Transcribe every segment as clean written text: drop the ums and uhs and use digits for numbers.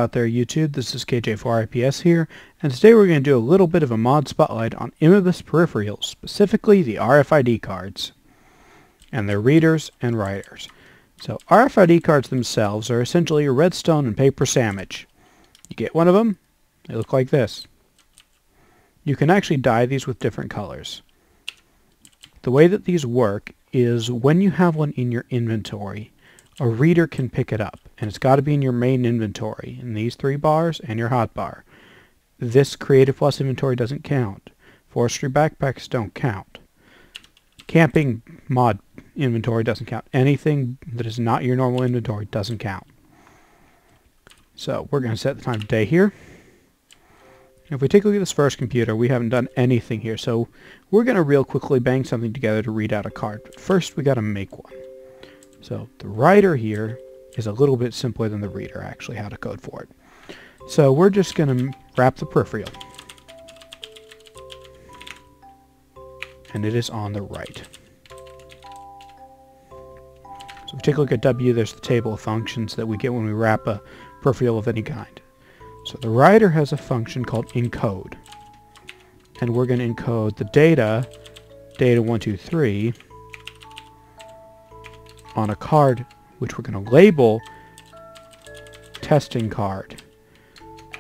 out there, YouTube? This is KJ4IPS here, and today we're going to do a little bit of a mod spotlight on Immibis peripherals, specifically the RFID cards and their readers and writers. So RFID cards themselves are essentially a redstone and paper sandwich. You get one of them, they look like this. You can actually dye these with different colors. The way that these work is when you have one in your inventory, a reader can pick it up, and it's got to be in your main inventory, in these 3 bars and your hotbar. This Creative Plus inventory doesn't count. Forestry backpacks don't count. Camping mod inventory doesn't count. Anything that is not your normal inventory doesn't count. So we're going to set the time of day here. If we take a look at this first computer, we haven't done anything here, so we're going to real quickly bang something together to read out a card. But first we got to make one. So the writer here is a little bit simpler than the reader, actually, how to code for it. So we're just going to wrap the peripheral. And it is on the right. So if we take a look at W, there's the table of functions that we get when we wrap a peripheral of any kind. So the writer has a function called encode. And we're going to encode the data 123, on a card which we're going to label testing card.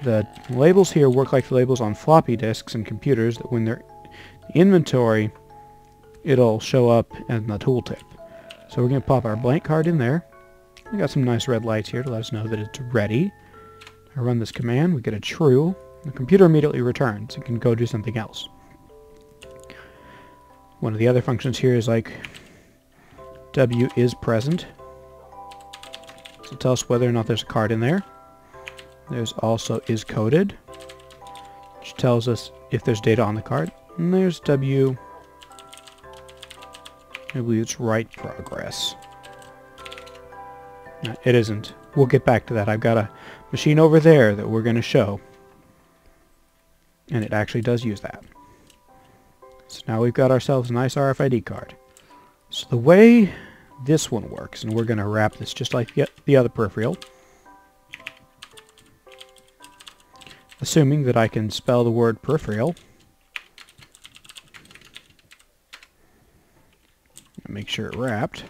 The labels here work like the labels on floppy disks and computers, that when they're in inventory, it'll show up in the tooltip. So we're going to pop our blank card in there. We got some nice red lights here to let us know that it's ready. I run this command, we get a true. The computer immediately returns. It can go do something else. One of the other functions here is like W is present. So tell us whether or not there's a card in there. There's also is coded, which tells us if there's data on the card. And there's W. I believe it's write progress. No, it isn't. We'll get back to that. I've got a machine over there that we're going to show. And it actually does use that. So now we've got ourselves a nice RFID card. So the way this one works, and we're going to wrap this just like the other peripheral, assuming that I can spell the word peripheral. Make sure it wrapped.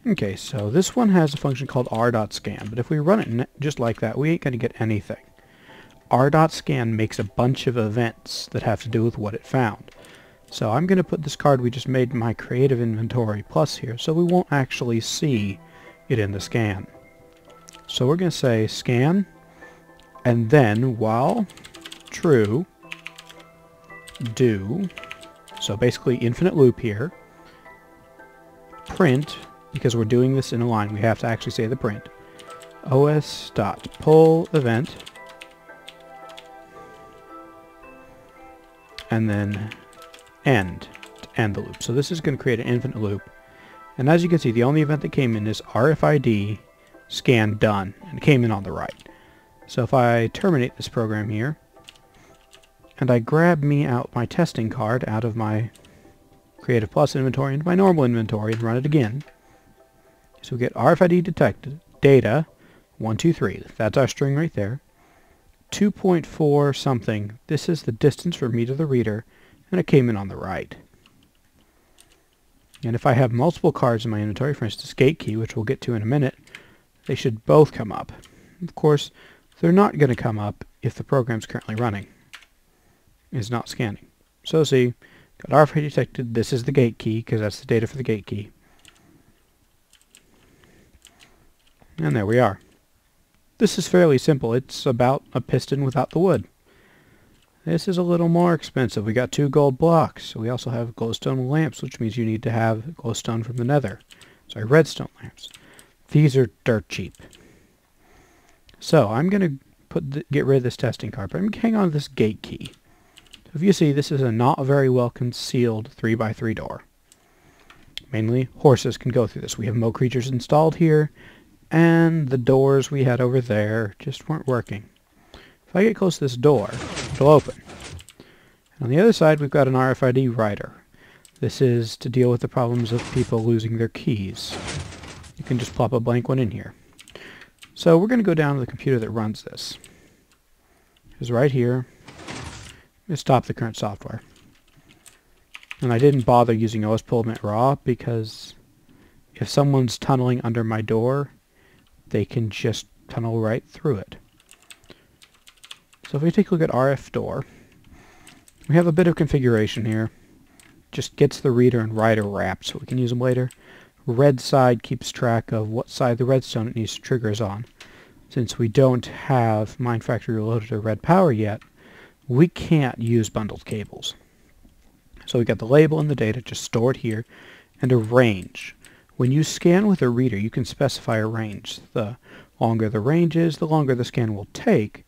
Okay, so this one has a function called r.scan, but if we run it just like that, we ain't going to get anything. r.scan makes a bunch of events that have to do with what it found. So I'm going to put this card we just made in my creative inventory plus here, so we won't actually see it in the scan. So we're going to say scan, and then while true, do, so basically infinite loop here, print, because we're doing this in a line, we have to actually say the print, os.pull event, and then end, to end the loop. So this is going to create an infinite loop. And as you can see, the only event that came in is RFID scan done, and it came in on the right. So if I terminate this program here, and I grab my testing card out of my Creative Plus inventory into my normal inventory and run it again, so we get RFID detected, data 123, that's our string right there, 2.4 something, this is the distance from me to the reader, and it came in on the right. And if I have multiple cards in my inventory, for instance gate key, which we'll get to in a minute, they should both come up. Of course, they're not going to come up if the program's currently running. It's not scanning. So see, got RFID detected, this is the gate key, because that's the data for the gate key. And there we are. This is fairly simple. It's about a piston without the wood. This is a little more expensive. We got 2 gold blocks. We also have glowstone lamps, which means you need to have glowstone from the nether. Sorry, redstone lamps. These are dirt cheap. So I'm going to get rid of this testing card, but I'm going to hang on to this gate key. So if you see, this is a not very well concealed 3x3 door. Mainly horses can go through this. We have mo creatures installed here, and the doors we had over there just weren't working. If I get close to this door, it'll open. And on the other side, we've got an RFID writer. This is to deal with the problems of people losing their keys. You can just plop a blank one in here. So we're going to go down to the computer that runs this. It's right here. Let's stop the current software. And I didn't bother using OSPull raw because if someone's tunneling under my door, they can just tunnel right through it. So if we take a look at RF door, we have a bit of configuration here. Just gets the reader and writer wrapped so we can use them later. Red side keeps track of what side the redstone it needs to trigger is on. Since we don't have Mind Factory loaded or red power yet, we can't use bundled cables. So we got the label and the data just stored here, and a range. When you scan with a reader, you can specify a range. The longer the range is, the longer the scan will take,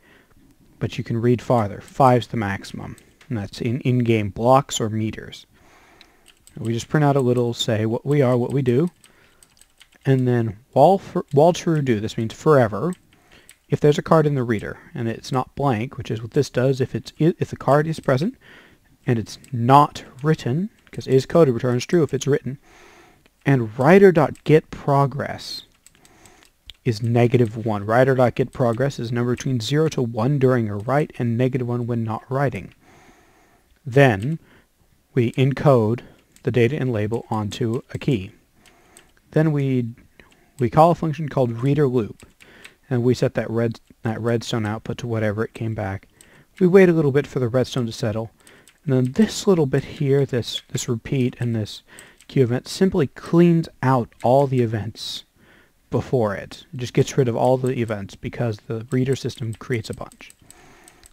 but you can read farther. 5's the maximum, and that's in-game blocks or meters. We just print out a little, say what we are, what we do, and then while true do, this means forever, if there's a card in the reader and it's not blank, which is what this does, if the card is present and it's not written, because is coded returns true if it's written, and writer.getProgress is -1. Writer.getProgress is a number between 0 to 1 during a write and -1 when not writing. Then we encode the data and label onto a key. Then we call a function called reader loop, and we set that redstone output to whatever it came back. We wait a little bit for the redstone to settle, and then this little bit here, this repeat and this queue event simply cleans out all the events before it. It just gets rid of all the events because the reader system creates a bunch.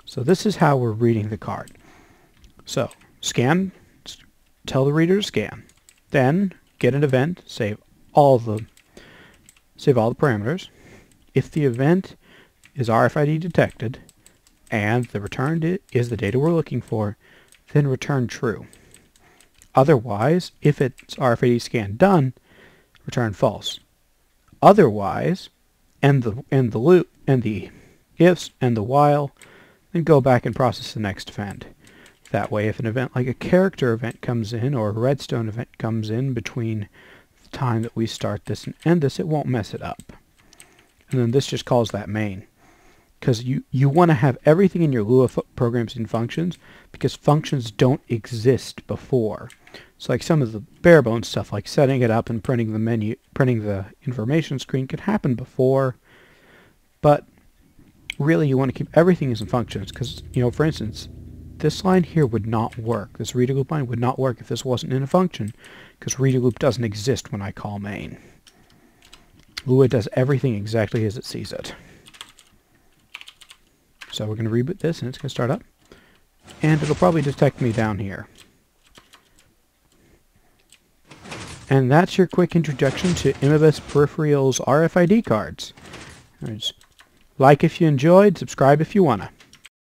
So this is how we're reading the card. So scan, tell the reader to scan, then get an event, save all the parameters. If the event is RFID detected and the returned is the data we're looking for, then return true. Otherwise, if it's RFID scan done, return false. Otherwise, end the loop and the ifs and the while, then go back and process the next event. That way, if an event like a character event comes in or a redstone event comes in between the time that we start this and end this, it won't mess it up. And then this just calls that main. Because you want to have everything in your Lua programs in functions, because functions don't exist before. So like some of the bare bones stuff, like setting it up and printing the information screen could happen before. But really you want to keep everything as in functions, because, for instance, this line here would not work. This reader loop line would not work if this wasn't in a function, because reader loop doesn't exist when I call main. Lua does everything exactly as it sees it. So we're going to reboot this and it's going to start up. And it'll probably detect me down here. And that's your quick introduction to Immibis Peripherals RFID cards. Like if you enjoyed, subscribe if you wanna.